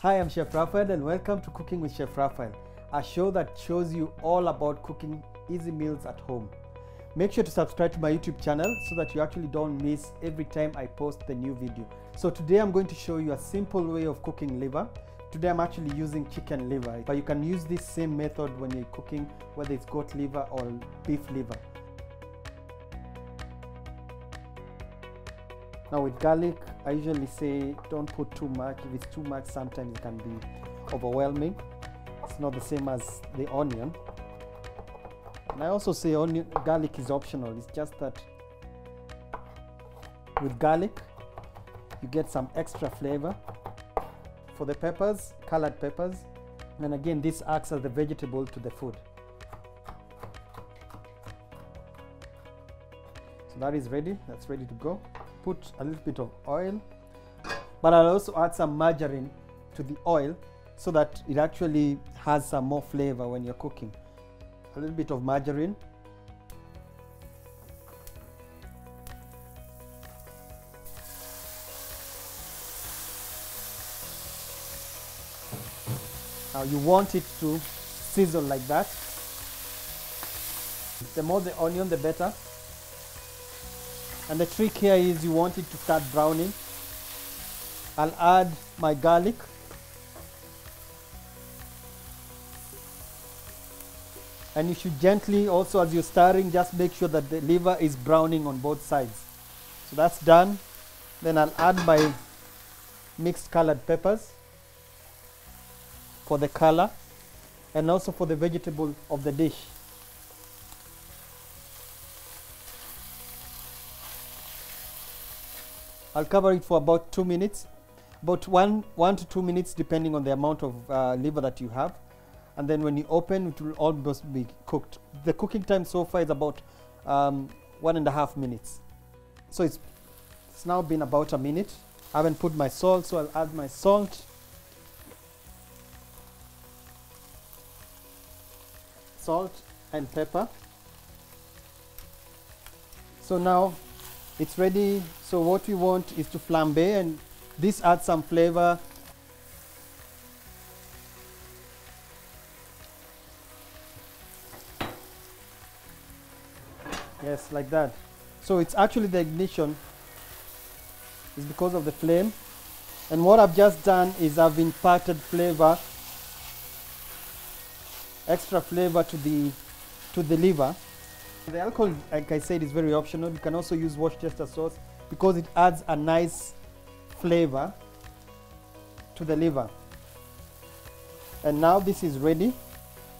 Hi, I'm Chef Raphael and welcome to Cooking with Chef Raphael, a show that shows you all about cooking easy meals at home. Make sure to subscribe to my YouTube channel so that you actually don't miss every time I post the new video. So today I'm going to show you a simple way of cooking liver. Today I'm actually using chicken liver, but you can use this same method when you're cooking, whether it's goat liver or beef liver. Now with garlic, I usually say don't put too much. If it's too much, sometimes it can be overwhelming. It's not the same as the onion. And I also say garlic is optional. It's just that with garlic, you get some extra flavor. For the peppers, colored peppers, and again, this acts as the vegetable to the food. So that is ready. That's ready to go. Put a little bit of oil, but I'll also add some margarine to the oil so that it actually has some more flavor when you're cooking. A little bit of margarine. Now you want it to sizzle like that. The more the onion, the better. And the trick here is you want it to start browning. I'll add my garlic. And you should gently also, as you're stirring, just make sure that the liver is browning on both sides. So that's done. Then I'll add my mixed colored peppers for the color and also for the vegetable of the dish. I'll cover it for about 2 minutes, about one to 2 minutes depending on the amount of liver that you have. And then when you open, it will almost be cooked. The cooking time so far is about 1.5 minutes. So it's now been about a minute. I haven't put my salt, so I'll add my salt. Salt and pepper. So now it's ready. So what we want is to flambe, and this adds some flavor. Yes, like that. So it's actually the ignition is because of the flame. And what I've just done is I've imparted flavor, extra flavor to the liver. The alcohol, like I said, is very optional. You can also use Worcestershire sauce because it adds a nice flavor to the liver. And now this is ready.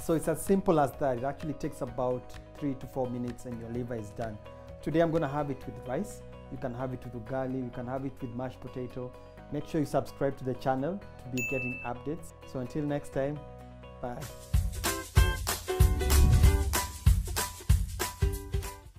So it's as simple as that. It actually takes about 3 to 4 minutes and your liver is done. Today I'm going to have it with rice. You can have it with ugali. You can have it with mashed potato. Make sure you subscribe to the channel to be getting updates. So until next time, bye.